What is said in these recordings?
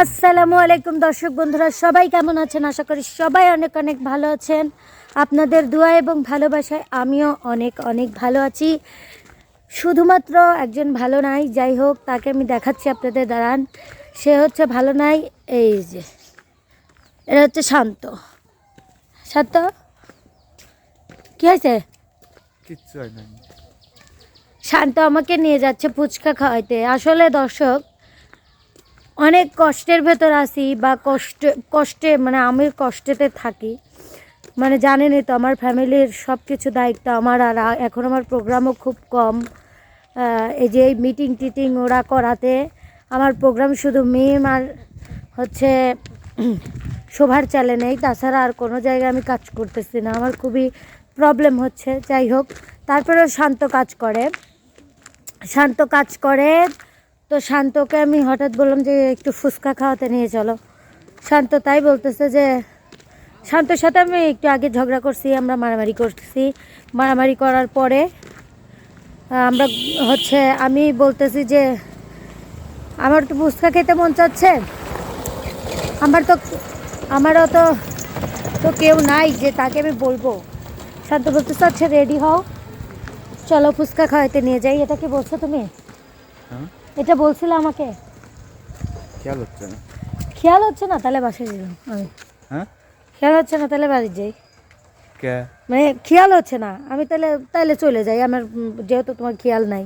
আসসালামু আলাইকুম দর্শক বন্ধুরা, সবাই কেমন আছেন? আশা করি সবাই অনেক অনেক ভালো আছেন। আপনাদের দোয়া এবং ভালোবাসায় আমিও অনেক অনেক ভালো আছি। শুধুমাত্র একজন ভালো নাই, যাই হোক তাকে আমি দেখাচ্ছি আপনাদের। দাঁড়ান, সে হচ্ছে ভালো নাই। এই যে এটা হচ্ছে শান্ত। শান্ত, কি হয়েছে? কিচ্ছু হয় না। শান্ত আমাকে নিয়ে যাচ্ছে ফুচকা খাওয়াইতে। আসলে দর্শক, অনেক কষ্টের ভেতর আছি, বা কষ্টে মানে আমি কষ্টেতে থাকি। মানে জানেনই তো, আমার ফ্যামিলির সব কিছু দায়িত্ব আমার। আর এখন আমার প্রোগ্রামও খুব কম। এই যে মিটিং টিটিং ওরা করাতে আমার প্রোগ্রাম শুধু মিম আর হচ্ছে শোভার চালে নেই, তাছাড়া আর কোনো জায়গায় আমি কাজ করতেছি না। আমার খুবই প্রবলেম হচ্ছে। যাই হোক, তারপরেও শান্ত কাজ করে। তো শান্তকে আমি হঠাৎ বললাম যে একটু ফুচকা খাওয়াতে নিয়ে চলো। শান্ত তাই বলতেছে যে, শান্তর সাথে আমি একটু আগে ঝগড়া করছি, আমরা মারামারি করার পরে আমরা হচ্ছে আমি বলতেছি যে আমার তো ফুচকা খেতে মন চাচ্ছে। আমারও তো কেউ নাই যে তাকে আমি বলবো। শান্ত বলতেছে আচ্ছা রেডি হও, চলো ফুচকা খাওয়াতে নিয়ে যাই। এটা কি বলছো তুমি? এটা বলছিলে আমাকে? খেয়াল হচ্ছে না। খেয়াল হচ্ছে না? তাহলে বাসায় দিলাম আমি। হ্যাঁ, খেয়াল হচ্ছে না তাহলে বাড়ি যাই। কে? মানে খেয়াল হচ্ছে না, আমি তাহলে চলে যাই। আমার যেহেতু তোমার খেয়াল নাই,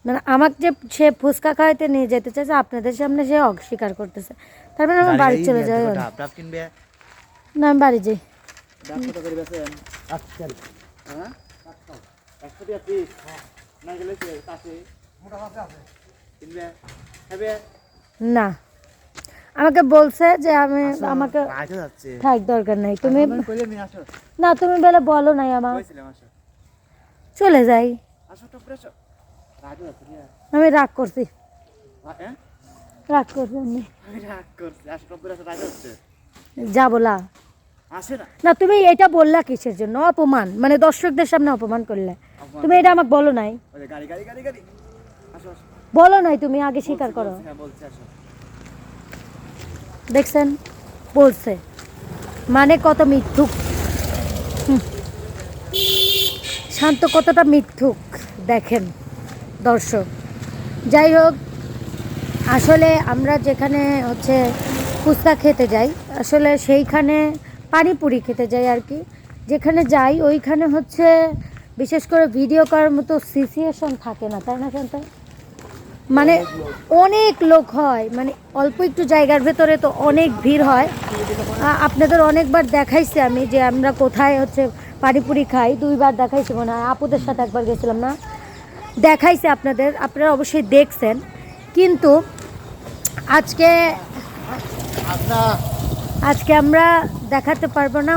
মানে আমাকে যে সে ফুচকা খাওয়াইতে নিয়ে যেতে চাইছে, আপনাদের সামনে সে অস্বীকার করতেছে। তারপরে আমি বাড়ি চলে যাই। ডাব কিনবে? না, আমি বাড়ি যাই। ডাব কত করে বেচেন? আচ্ছা, হ্যাঁ 100 টাকা পিস। না গেলে কাছে মোটা মাছ আছে, কিনবে খাবে না, আমাকে বলছে যে আমাকে থাক, দরকার নাই। তুমি না, তুমি বেলা বলো নাই আমার, চলে যাই। আমি রাগ করছি আমি। যাবো না। না, তুমি এটা বললা কিসের জন্য? অপমান, মানে দর্শকদের সামনে অপমান করলে। তুমি এটা আমাকে বলো নাই, বলো নাই, তুমি আগে স্বীকার করো। দেখছেন, বলছে মানে কত মিথ্যুক। শান্ত কতটা মিথ্যুক দেখেন দর্শক। যাই হোক, আসলে আমরা যেখানে হচ্ছে ফুচকা খেতে যাই, আসলে সেইখানে পানিপুরি খেতে যাই আর কি। যেখানে যাই ওইখানে হচ্ছে বিশেষ করে ভিডিও করার মতো সিচুয়েশন থাকে না, তাই না শান্ত? মানে অনেক লোক হয়, মানে অল্প একটু জায়গার ভেতরে তো অনেক ভিড় হয়। আপনাদের অনেকবার দেখাইছি আমি যে আমরা কোথায় হচ্ছে পানিপুরি খাই। 2বার দেখাইছি মনে হয়, আপুদের সাথে একবার গেছিলাম না, দেখাইছি আপনারা অবশ্যই দেখছেন। কিন্তু আজকে আমরা দেখাতে পারবো না।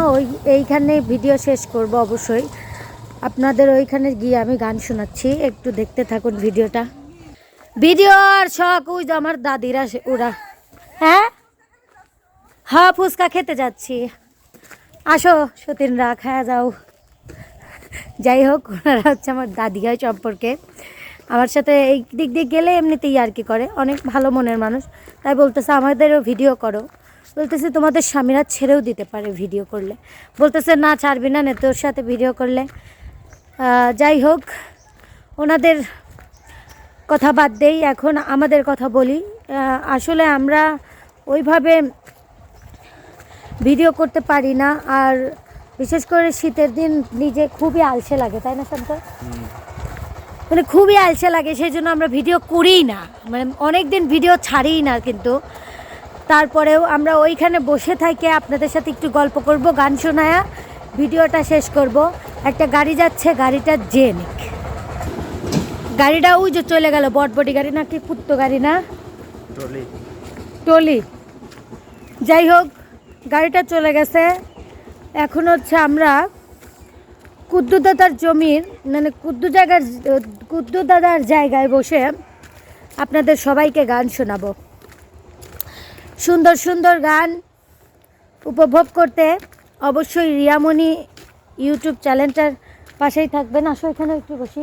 এইখানে ভিডিও শেষ করব অবশ্যই। আপনাদের ওইখানে গিয়ে আমি গান শোনাচ্ছি, একটু দেখতে থাকুন ভিডিও আর শখ। ওই যে আমার দাদিরা ওরা, হ্যাঁ ফুচকা খেতে যাচ্ছি, আসো সতীনরা, খায়া যাও। যাই হোক, ওনারা হচ্ছে আমার দাদি হয় সম্পর্কে। আমার সাথে এই দিক দিয়ে গেলে এমনিতেই আর কি করে, অনেক ভালো মনের মানুষ। তাই বলতেছে আমাদেরও ভিডিও করো। বলতেছে তোমাদের স্বামীরা ছেড়েও দিতে পারে ভিডিও করলে। বলতেছে না, ছাড়বি না তোর সাথে ভিডিও করলে। যাই হোক, ওনাদের কথা বাদ দেই, এখন আমাদের কথা বলি। আসলে আমরা ওইভাবে ভিডিও করতে পারি না, আর বিশেষ করে শীতের দিন নিজে খুবই আলসে লাগে, তাই না শান্ত? মানে খুবই আলসে লাগে, সেই জন্য আমরা ভিডিও করিই না, মানে অনেক দিন ভিডিও ছাড়িই না। কিন্তু তারপরেও আমরা ওইখানে বসে থাকি, আপনাদের সাথে একটু গল্প করব, গান শোনায়া ভিডিওটা শেষ করব। একটা গাড়ি যাচ্ছে, গাড়িটা জেনিক গাড়িটা ওই যে চলে গেল। বটবটি গাড়ি না কি কুত্তো গাড়ি না, টলি। যাই হোক, গাড়িটা চলে গেছে। এখন হচ্ছে আমরা কুদ্দু দাদার জমির, মানে কুদ্দু দাদার জায়গায় বসে আপনাদের সবাইকে গান শোনাবো। সুন্দর সুন্দর গান উপভোগ করতে অবশ্যই রিয়ামণি ইউটিউব চ্যানেলটার পাশেই থাকবেন। আসো এখানে একটু বসি।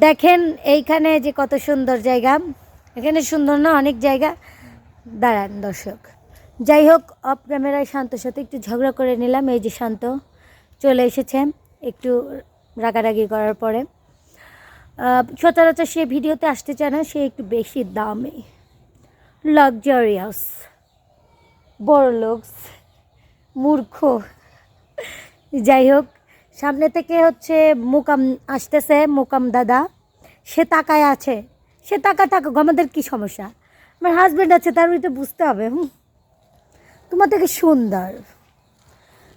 দেখেন এইখানে যে কত সুন্দর জায়গা, এখানে সুন্দর না অনেক জায়গা। দাঁড়ান দর্শক, যাই হোক অফ ক্যামেরায় শান্তর সাথে একটু ঝগড়া করে নিলাম। এই যে শান্ত চলে এসেছে একটু রাগারাগি করার পরে। সচরাচর সে ভিডিওতে আসতে চায় না, সে একটু বেশি দামি, লাক্সারিয়াস, বড়লোকস, মূর্খ। যাই হোক, সামনে থেকে হচ্ছে মুকাম আসতেছে, মুকাম দাদা, সে তাকায় আছে, সে থাকুক, আমাদের কী সমস্যা? আমার হাজব্যান্ড আছে, তার ওইটা বুঝতে হবে। তোমার থেকে সুন্দর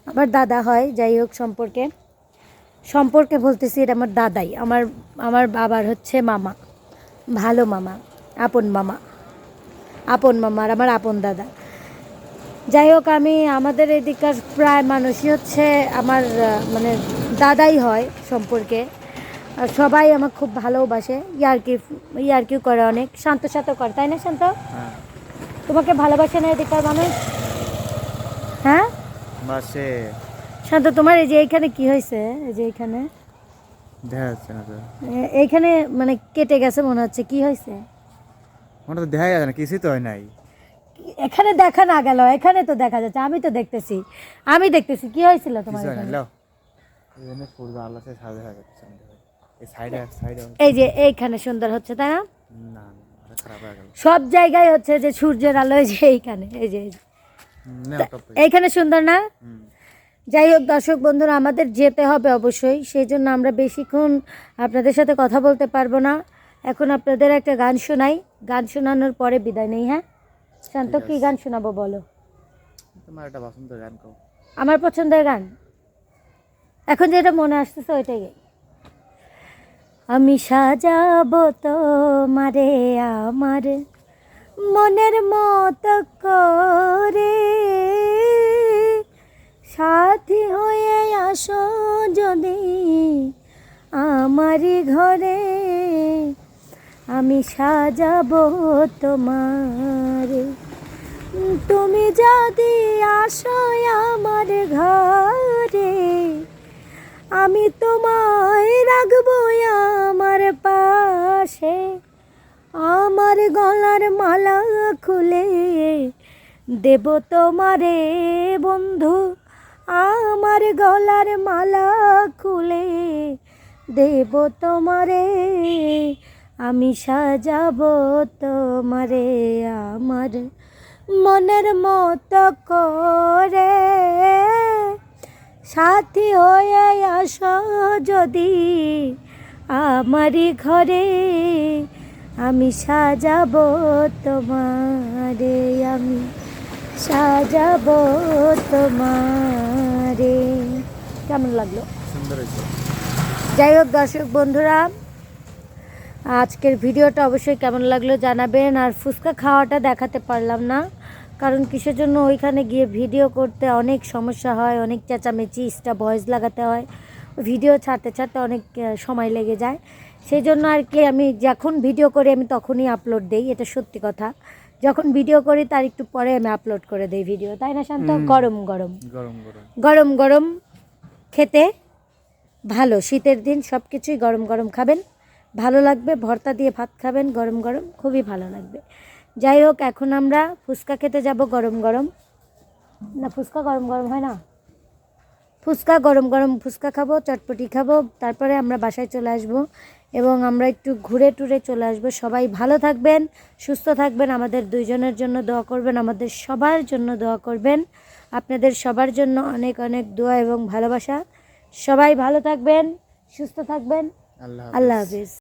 আমার দাদা হয়। যাই হোক, সম্পর্কে বলতেছি, এটা আমার দাদাই, আমার বাবার হচ্ছে মামা, ভালো মামা, আপন মামা আর আমার আপন দাদা। যাই হোক, আমাদের এদিককার প্রায় মানুষই হচ্ছে আমার মানে দাদাই হয় সম্পর্কে। আর সবাই আমার খুব ভালোবাসে, ইয়ার্কিও করে অনেক, শান্তর সাথে করে, তাই না শান্ত? তোমাকে ভালোবাসে না এদিককার মানুষ? হ্যাঁ বাসে শান্ত, তোমার এই যে এইখানে কি হয়েছে? এই যে এইখানে দেখা যাচ্ছে না তো, এইখানে মানে কেটে গেছে মনে হচ্ছে, কি হয়েছে? ওটা তো দেখা যাচ্ছে না, কিছুই তো হয় নাই। এখানে দেখা না গেল, এখানে তো দেখা যাচ্ছে, আমি দেখতেছি কি হয়েছিল তোমার কিছু হয় না, এখানে? লাও এখানে পূর্ব আল্লাহ থেকে সাজা হয়ে যাচ্ছে এই সাইডে এই যে এইখানে সুন্দর হচ্ছে, তাই না? না আরে খারাপ হয়ে গেল। সব জায়গায় হচ্ছে যে সূর্যের আলো, এই যে এইখানে, এই যে না এইখানে সুন্দর না? যাই হোক দর্শক বন্ধুরা, আমাদের যেতে হবে অবশ্যই, সেই জন্য আমরা বেশিক্ষণ আপনাদের সাথে কথা বলতে পারবো না। এখন আপনাদের একটা গান শোনাই, গান শোনানোর পরে বিদায় নেই। হ্যাঁ শান্ত, কি গান শোনাবো বলো? তোমার একটা পছন্দের গান কও। আমার পছন্দের গান এখন যেটা মনে আসতেছে ওইটাই গাই। আমি সাজাবো তোমারে আমার মনের মতো করে, সাথী হয়ে আসো যদি আমারই ঘরে, আমি সাজাবো তোমারে, তুমি যদি আসো আমার ঘরে, আমি তোমায় রাখবো আমার পাশে, আমার গলার মালা খুলে দেব তোমারে বন্ধু, আমার গলার মালা খুলে দেব তোমারে, আমি সাজাবো তোমারে আমার মনের মতো করে, সাথী হয়ে আসো যদি আমারই ঘরে, আমি সাজাবো তোমারে, আমি সাজাবো তোমারে। কেমন লাগলো? সুন্দর হয়েছে। যাই হোক দর্শক বন্ধুরা, আজকের ভিডিওটা অবশ্যই কেমন লাগলো জানাবেন। আর ফুচকা খাওয়াটা দেখাতে পারলাম না, কারণ কিসের জন্য, ওইখানে গিয়ে ভিডিও করতে অনেক সমস্যা হয়, অনেক চেঁচামেচি, ভয়েস লাগাতে হয়, ভিডিও ছাড়তে অনেক সময় লেগে যায়। সেই জন্য আর কি, আমি যখন ভিডিও করি আমি তখনই আপলোড দেই, এটা সত্যি কথা। যখন ভিডিও করি তার একটু পরে আমি আপলোড করে দেই ভিডিও, তাই না শান্ত? গরম গরম গরম গরম গরম গরম খেতে ভালো, শীতের দিন সব কিছুই গরম গরম খাবেন, ভালো লাগবে। ভর্তা দিয়ে ভাত খাবেন গরম গরম, খুবই ভালো লাগবে। যাই হোক, এখন আমরা ফুচকা খেতে যাব গরম গরম। না, ফুচকা গরম গরম হয় না, ফুচকা গরম গরম ফুচকা খাবো, চটপটি খাবো, তারপরে আমরা বাসায় চলে আসব এবং আমরা একটু ঘুরে টুরে চলে আসবো। সবাই ভালো থাকবেন, সুস্থ থাকবেন, আমাদের দুইজনের জন্য দোয়া করবেন, আমাদের সবার জন্য দোয়া করবেন, আপনাদের সবার জন্য অনেক অনেক দোয়া এবং ভালোবাসা। সবাই ভালো থাকবেন, সুস্থ থাকবেন, আল্লাহ হাফেজ।